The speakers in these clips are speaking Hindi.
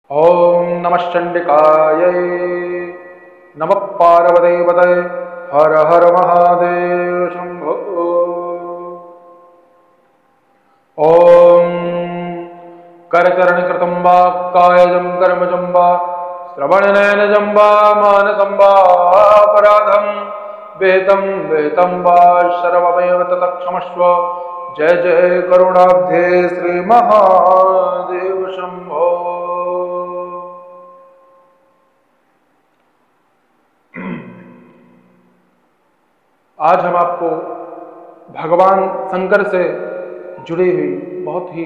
ओम नमः चंडिकायै नमः पार्वतीपतये हर हर महादेव शंभो। ओम करचरणकृतं वा कायजं कर्मजं वा श्रवणनयनजं वा मानसं वा अपराधं वेतं वा सर्वमेव तत्क्षमस्व। जय जय करुणाब्धे श्री महादेव शंभो। आज हम आपको भगवान शंकर से जुड़ी हुई बहुत ही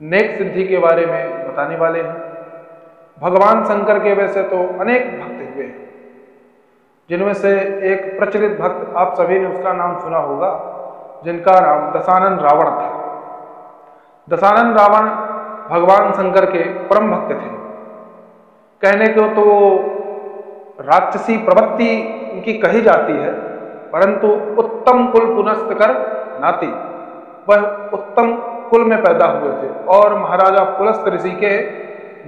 नेक सिद्धि के बारे में बताने वाले हैं। भगवान शंकर के वैसे तो अनेक भक्त हुए हैं, जिनमें से एक प्रचलित भक्त आप सभी ने उसका नाम सुना होगा, जिनका नाम दशानन रावण था। दशानन रावण भगवान शंकर के परम भक्त थे। कहने को तो राक्षसी प्रवृत्ति उनकी कही जाती है, परंतु उत्तम कुल पुनस्त कर नाती, वह उत्तम कुल में पैदा हुए थे और महाराजा पुलस्त ऋषि के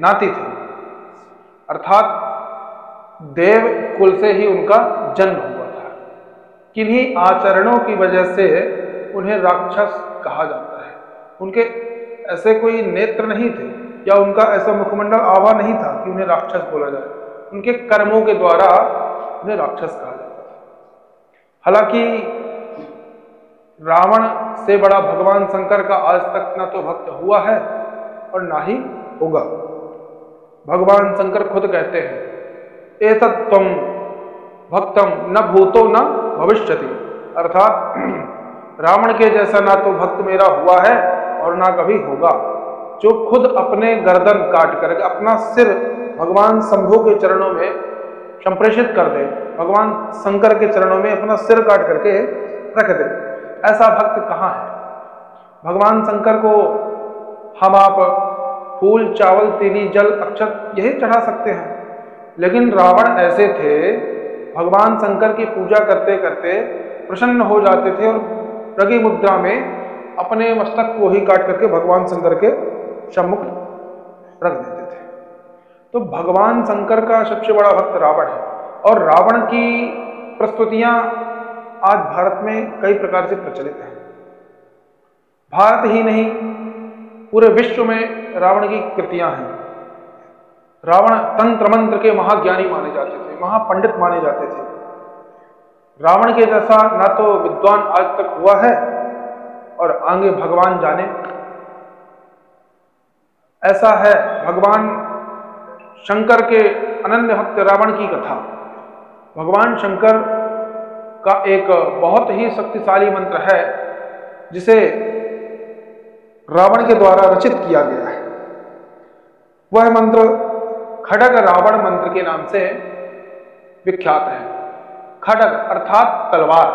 नाती थे, अर्थात देव कुल से ही उनका जन्म हुआ था। किन्हीं आचरणों की वजह से उन्हें राक्षस कहा जाता है। उनके ऐसे कोई नेत्र नहीं थे या उनका ऐसा मुखमंडल आभा नहीं था कि उन्हें राक्षस बोला जाए। उनके कर्मों के द्वारा उन्हें राक्षस कहा जाता था। हालांकि रावण से बड़ा भगवान शंकर का आज तक ना तो भक्त हुआ है और ना ही होगा। भगवान शंकर खुद कहते हैं, एतत् त्वं भक्तम न भूतो न भविष्यति, अर्थात रावण के जैसा ना तो भक्त मेरा हुआ है और ना कभी होगा, जो खुद अपने गर्दन काट कर अपना सिर भगवान शंभु के चरणों में संप्रेषित कर दे, भगवान शंकर के चरणों में अपना सिर काट करके रख दे। ऐसा भक्त कहाँ है? भगवान शंकर को हम आप फूल चावल तीली जल अक्षत यही चढ़ा सकते हैं, लेकिन रावण ऐसे थे, भगवान शंकर की पूजा करते करते प्रसन्न हो जाते थे और रगी मुद्रा में अपने मस्तक को ही काट करके भगवान शंकर के सम्मुख रख देते थे। तो भगवान शंकर का सबसे बड़ा भक्त रावण है और रावण की प्रस्तुतियां आज भारत में कई प्रकार से प्रचलित हैं। भारत ही नहीं, पूरे विश्व में रावण की कृतियां हैं। रावण तंत्र मंत्र के महाज्ञानी माने जाते थे, महापंडित माने जाते थे। रावण के जैसा ना तो विद्वान आज तक हुआ है और आगे भगवान जाने। ऐसा है भगवान शंकर के अनन्य भक्त रावण की कथा। भगवान शंकर का एक बहुत ही शक्तिशाली मंत्र है, जिसे रावण के द्वारा रचित किया गया है। वह मंत्र खड्ग रावण मंत्र के नाम से विख्यात है। खड्ग अर्थात तलवार।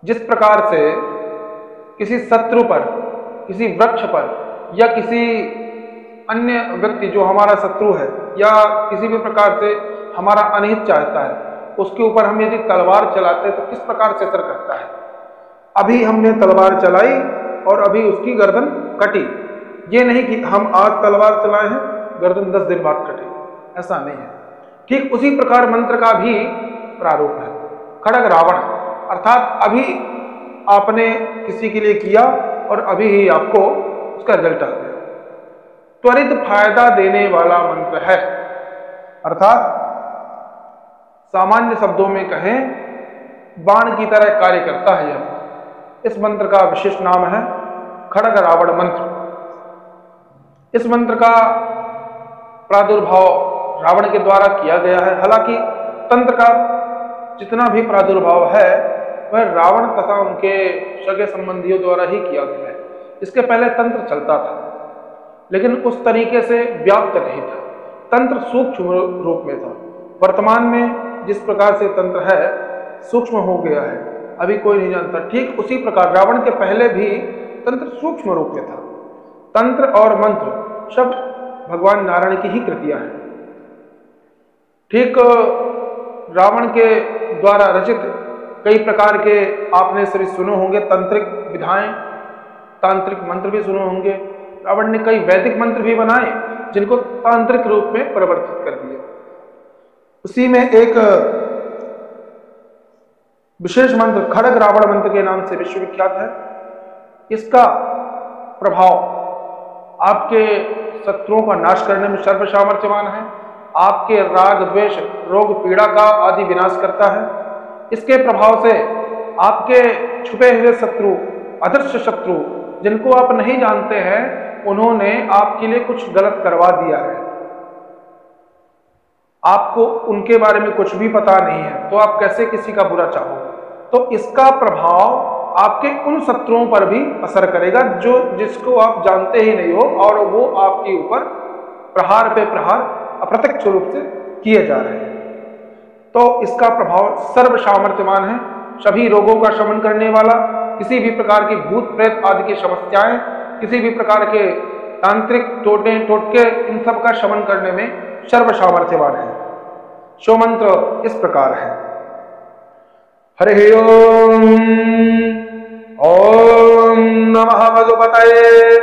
जिस प्रकार से किसी शत्रु पर, किसी वृक्ष पर या किसी अन्य व्यक्ति जो हमारा शत्रु है या किसी भी प्रकार से हमारा अनहित चाहता है, उसके ऊपर हम यदि तलवार चलाते हैं तो किस प्रकार से असर करता है। अभी हमने तलवार चलाई और अभी उसकी गर्दन कटी। ये नहीं कि हम आज तलवार चलाए हैं, गर्दन 10 दिन बाद कटी, ऐसा नहीं है। ठीक उसी प्रकार मंत्र का भी प्रारूप है। खड्ग रावण अर्थात अभी आपने किसी के लिए किया और अभी ही आपको उसका रिजल्ट आ गया। त्वरित फायदा देने वाला मंत्र है, अर्थात सामान्य शब्दों में कहें, बाण की तरह कार्य करता है यह। इस मंत्र का विशिष्ट नाम है खड्ग रावण मंत्र। इस मंत्र का प्रादुर्भाव रावण के द्वारा किया गया है। हालांकि तंत्र का जितना भी प्रादुर्भाव है वह रावण तथा उनके सगे संबंधियों द्वारा ही किया गया है। इसके पहले तंत्र चलता था, लेकिन उस तरीके से व्याप्त नहीं था। तंत्र सूक्ष्म रूप में था। वर्तमान में जिस प्रकार से तंत्र है सूक्ष्म हो गया है, अभी कोई नहीं जानता। ठीक उसी प्रकार रावण के पहले भी तंत्र सूक्ष्म रूप में था। तंत्र और मंत्र सब भगवान नारायण की ही कृतियां हैं। ठीक रावण के द्वारा रचित कई प्रकार के आपने सभी सुने होंगे तंत्रिक विधाएं, तांत्रिक मंत्र भी सुने होंगे। रावण ने कई वैदिक मंत्र भी बनाए जिनको तांत्रिक रूप में परिवर्तित कर दिया। उसी में एक विशेष मंत्र खड़ग रावण मंत्र के नाम से विश्वविख्यात है। इसका प्रभाव आपके शत्रुओं का नाश करने में सर्व सामर्थ्यवान है, आपके राग द्वेष रोग पीड़ा का आदि विनाश करता है। इसके प्रभाव से आपके छुपे हुए शत्रु, अदृश्य शत्रु जिनको आप नहीं जानते हैं, उन्होंने आपके लिए कुछ गलत करवा दिया है, आपको उनके बारे में कुछ भी पता नहीं है, तो आप कैसे किसी का बुरा चाहोगे। तो इसका प्रभाव आपके उन शत्रुओं पर भी असर करेगा जो जिसको आप जानते ही नहीं हो और वो आपके ऊपर प्रहार पे प्रहार अप्रत्यक्ष रूप से किए जा रहे हैं। तो इसका प्रभाव सर्व सामर्थ्यवान है, सभी रोगों का शमन करने वाला, किसी भी प्रकार की भूत प्रेत आदि की समस्याएं, किसी भी प्रकार के तांत्रिक टोटके इन सब का शमन करने में सर्व सामर्थ्यवान है। सो मंत्र इस प्रकार है। हरि ओम। ओम नमः मधुपतये,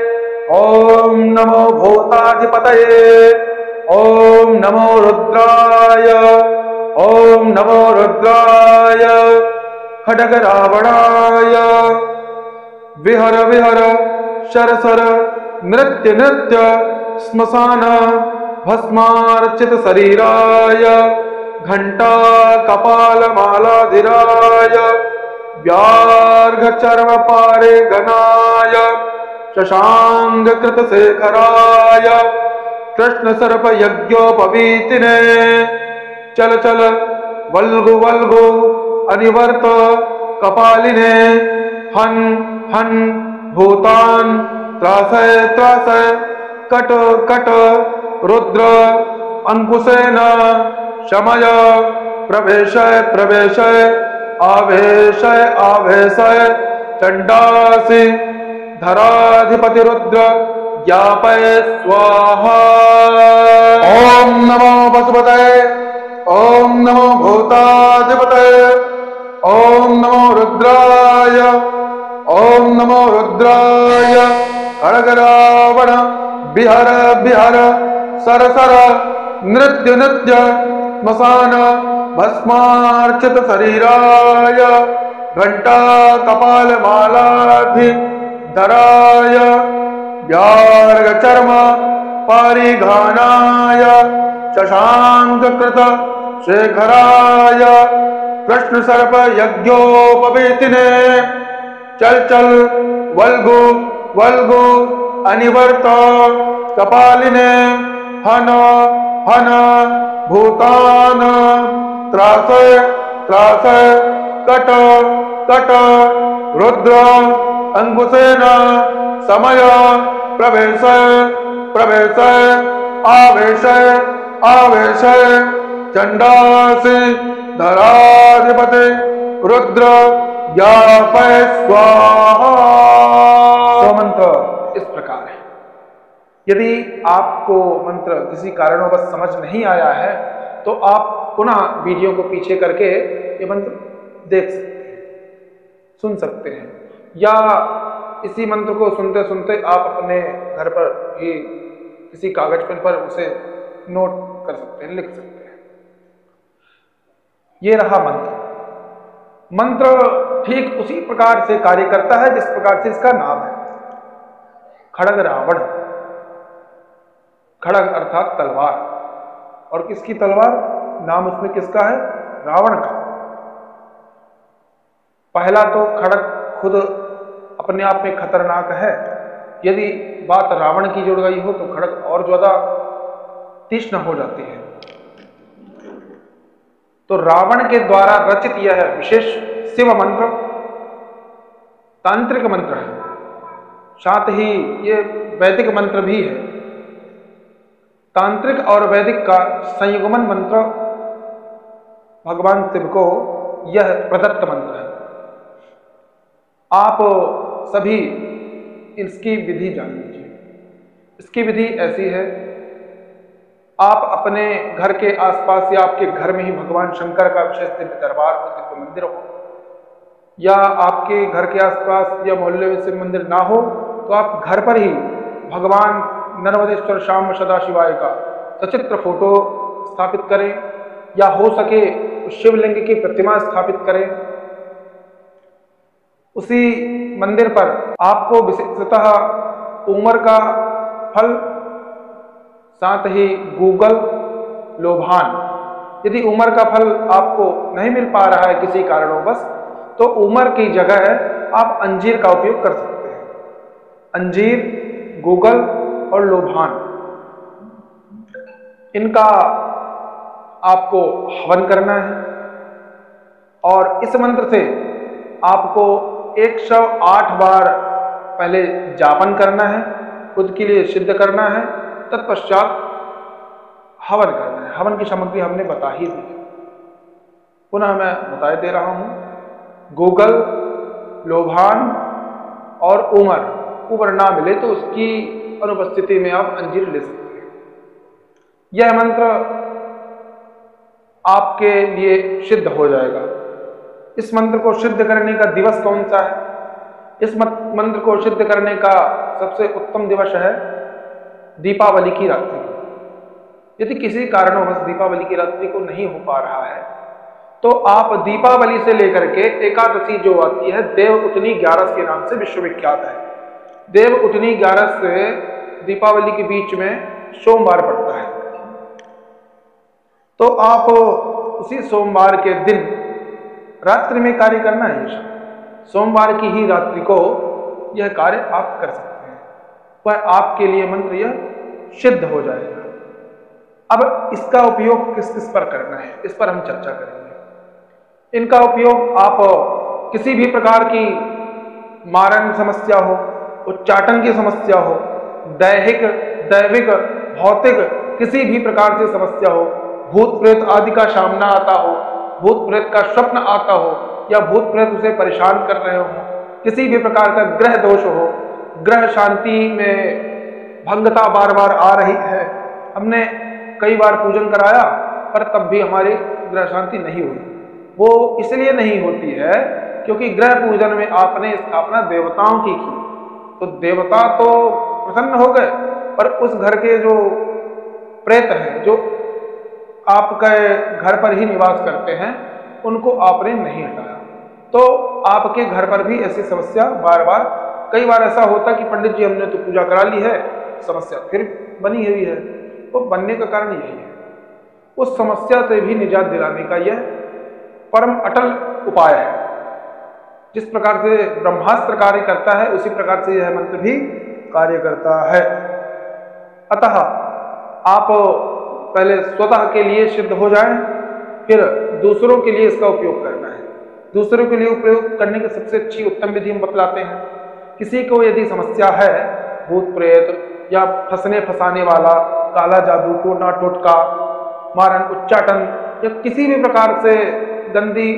ओम नमो भूताधिपतये, ओम नमो रुद्राय, ओम नमो रुद्राय। खड्ग रावणाय विहर विहर शर शर नृत्य नृत्य श्मशान भस्मार्चित शरीराय घंटा कपाल मालाधिराय व्याघ्र चर्म पारे गणाय शशांक कृत शेखराय कृष्ण सर्प यज्ञोपवीतिने चल चल वल्गु वल्गु अनिवर्त कपालिने हन हन भूतान त्रासय त्रासय कट कट रुद्र अंकुशेन शमय प्रवेशय प्रवेशय आवेशय आवेशय चंडासी धराधिपति रुद्र ज्ञापय स्वाहा। ओम नमो पशुपतये, ओम नमो भूताधिपतये, ओम नमो रुद्राय, ओम नमो रुद्राय। खड्ग रावण बिहर बिहर सर सर नृत्य नृत्य श्मशान भस्मार्चित शरीराय घंटा कपाल मालाधि धराय व्याघ्र चर्म पारिघानाय शशांक कृत शेखराय कृष्ण सर्प यज्ञोपवीतिने चल चल वल्गु वल्गु अनिवर्त कपालिने हन हन भूतान त्रासय त्रासय कट कट रुद्र अंकुशेन समय प्रवेशय प्रवेशय आवेशय आवेशय चंडासी धराधिपति रुद्र ज्ञापय स्वाहा। तो मंत्र इस प्रकार है। यदि आपको मंत्र किसी कारणवश समझ नहीं आया है तो आप पुनः वीडियो को पीछे करके ये मंत्र देख सकते हैं, सुन सकते हैं, या इसी मंत्र को सुनते सुनते आप अपने घर पर ही किसी कागज पेन पर उसे नोट कर सकते हैं, लिख सकते हैं। ये रहा मंत्र। मंत्र ठीक उसी प्रकार से कार्य करता है जिस प्रकार से इसका नाम है, खड्ग रावण। खड्ग अर्थात तलवार, और किसकी तलवार? नाम उसमें किसका है? रावण का। पहला तो खड्ग खुद अपने आप में खतरनाक है, यदि बात रावण की जुड़ गई हो तो खड्ग और ज्यादा तीक्ष्ण हो जाती है। तो रावण के द्वारा रचित यह विशेष शिव मंत्र तांत्रिक मंत्र है, साथ ही ये वैदिक मंत्र भी है। तांत्रिक और वैदिक का संयुग्मन मंत्र भगवान शिव को यह प्रदत्त मंत्र है। आप सभी इसकी विधि जान लीजिए। इसकी विधि ऐसी है, आप अपने घर के आसपास या आपके घर में ही भगवान शंकर का विशेष दिव्य दरबार हो, दिव्य मंदिर हो, या आपके घर के आसपास या मोहल्ले में शिव मंदिर ना हो तो आप घर पर ही भगवान नर्मदेश्वर श्याम सदाशिवाय का सचित्र फोटो स्थापित करें, या हो सके शिवलिंग की प्रतिमा स्थापित करें। उसी मंदिर पर आपको विशेषतः ऊमर का फल, साथ ही गूगल, लोभान, यदि ऊमर का फल आपको नहीं मिल पा रहा है किसी कारणवश, तो ऊमर की जगह आप अंजीर का उपयोग कर सकते हैं। अंजीर, गूगल और लोभान, इनका आपको हवन करना है और इस मंत्र से आपको 108 बार पहले जापन करना है, खुद के लिए सिद्ध करना है, तत्पश्चात हवन करना है। हवन की सामग्री हमने बता ही दी, पुनः मैं बता दे रहा हूं। गूगल, लोभान और ऊमर ना मिले तो उसकी अनुपस्थिति में आप अंजीर ले सकते हैं। यह मंत्र आपके लिए सिद्ध हो जाएगा। इस मंत्र को सिद्ध करने का दिवस कौन सा है? इस मंत्र को सिद्ध करने का सबसे उत्तम दिवस है दीपावली की रात्रि। यदि किसी कारणवश दीपावली की रात्रि को नहीं हो पा रहा है, तो आप दीपावली से लेकर के एकादशी जो आती है, देव उठनी 11 के नाम से विश्वविख्यात है। देव उठनी 11 से दीपावली के बीच में सोमवार पड़ता है, तो आप उसी सोमवार के दिन रात्रि में कार्य करना है। सोमवार की ही रात्रि को यह कार्य आप कर सकते हैं, वह आपके लिए मंत्र यह सिद्ध हो जाएगा। अब इसका उपयोग किस किस पर करना है, इस पर हम चर्चा करेंगे। इनका उपयोग आप किसी भी प्रकार की मारण समस्या हो, उच्चाटन की समस्या हो, दैहिक, दैविक, भौतिक किसी भी प्रकार से समस्या हो, भूत प्रेत आदि का सामना आता हो, भूत प्रेत का स्वप्न आता हो, या भूत प्रेत उसे परेशान कर रहे हो, किसी भी प्रकार का ग्रह दोष हो, ग्रह शांति में भंगता बार बार आ रही है, हमने कई बार पूजन कराया पर तब भी हमारी ग्रह शांति नहीं हुई। वो इसलिए नहीं होती है क्योंकि ग्रह पूजन में आपने स्थापना देवताओं की, तो देवता तो प्रसन्न हो गए, पर उस घर के जो प्रेत हैं, जो आपके घर पर ही निवास करते हैं, उनको आपने नहीं हटाया, तो आपके घर पर भी ऐसी समस्या बार बार, कई बार ऐसा होता कि पंडित जी हमने तो पूजा करा ली है, समस्या फिर बनी हुई है। तो बनने का कारण यही है। उस समस्या से भी निजात दिलाने का यह परम अटल उपाय है। जिस प्रकार से ब्रह्मास्त्र कार्य करता है, उसी प्रकार से यह मंत्र भी कार्य करता है। अतः आप पहले स्वतः के लिए सिद्ध हो जाएं, फिर दूसरों के लिए इसका उपयोग करना है। दूसरों के लिए उपयोग करने की सबसे अच्छी उत्तम विधि हम बतलाते हैं। किसी को यदि समस्या है, भूत प्रेत या फंसने फंसाने वाला, काला जादू, टोना टोटका, मारण, उच्चाटन या किसी भी प्रकार से गंदी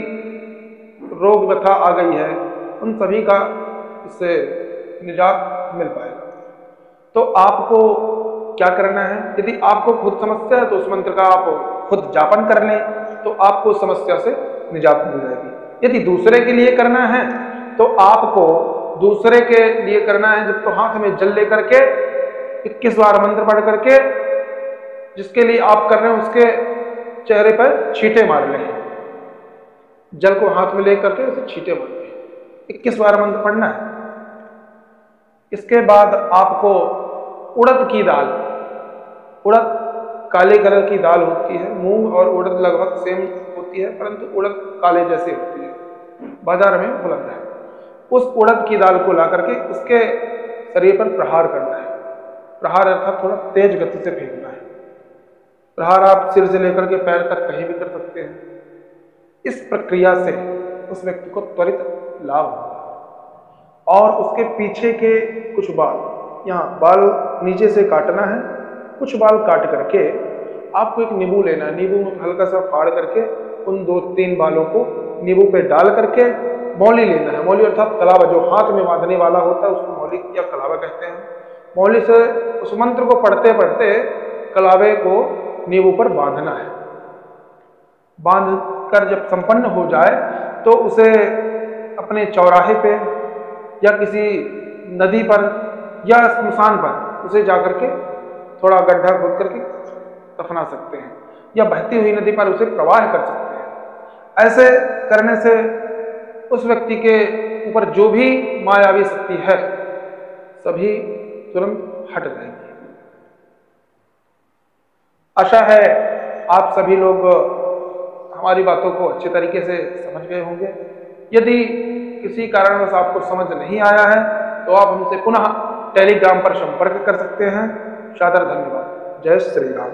रोग व्यथा आ गई है, उन सभी का इससे निजात मिल पाएगा। तो आपको क्या करना है? यदि आपको खुद समस्या है तो उस मंत्र का आप खुद जापन कर लें, तो आपको समस्या से निजात मिल जाएगी। यदि दूसरे के लिए करना है तो आपको दूसरे के लिए करना है, जब तो हाथ में जल लेकर के 21 बार मंत्र पढ़ करके, जिसके लिए आप कर रहे हैं उसके चेहरे पर छींटे मार लें। जल को हाथ में लेकर के उसे छींटे मार लें, 21 बार मंत्र पढ़ना है। इसके बाद आपको उड़द की दाल, उड़द काले कलर की दाल होती है, मूंग और उड़द लगभग सेम होती है, परंतु उड़द काले जैसे होती है, बाजार में उपलब्ध है। उस उड़द की दाल को ला करके उसके शरीर पर प्रहार करना है। प्रहार अर्थात थोड़ा तेज गति से फेंकना है। प्रहार आप सिर से लेकर के पैर तक कहीं भी कर सकते हैं। इस प्रक्रिया से उस व्यक्ति को त्वरित लाभ होगा। और उसके पीछे के कुछ बाल, यहाँ बाल नीचे से काटना है, कुछ बाल काट करके आपको एक नींबू लेना है। नींबू में हल्का सा फाड़ करके उन 2-3 बालों को नींबू पे डाल करके मौली लेना है। मौली अर्थात कलावा, जो हाथ में बांधने वाला होता है उसको मौली या कलावा कहते हैं। मौली से उस मंत्र को पढ़ते पढ़ते कलावे को नींबू पर बांधना है। बांध कर जब संपन्न हो जाए तो उसे अपने चौराहे पे या किसी नदी पर या स्मशान पर उसे जाकर के थोड़ा गड्ढा खोद करके दफना सकते हैं, या बहती हुई नदी पर उसे प्रवाह कर सकते हैं। ऐसे करने से उस व्यक्ति के ऊपर जो भी मायावी शक्ति है सभी तुरंत हट जाएगी। आशा है आप सभी लोग हमारी बातों को अच्छे तरीके से समझ गए होंगे। यदि किसी कारणवश आपको समझ नहीं आया है तो आप हमसे पुनः टेलीग्राम पर संपर्क कर सकते हैं। सादर धन्यवाद। जय श्री राम।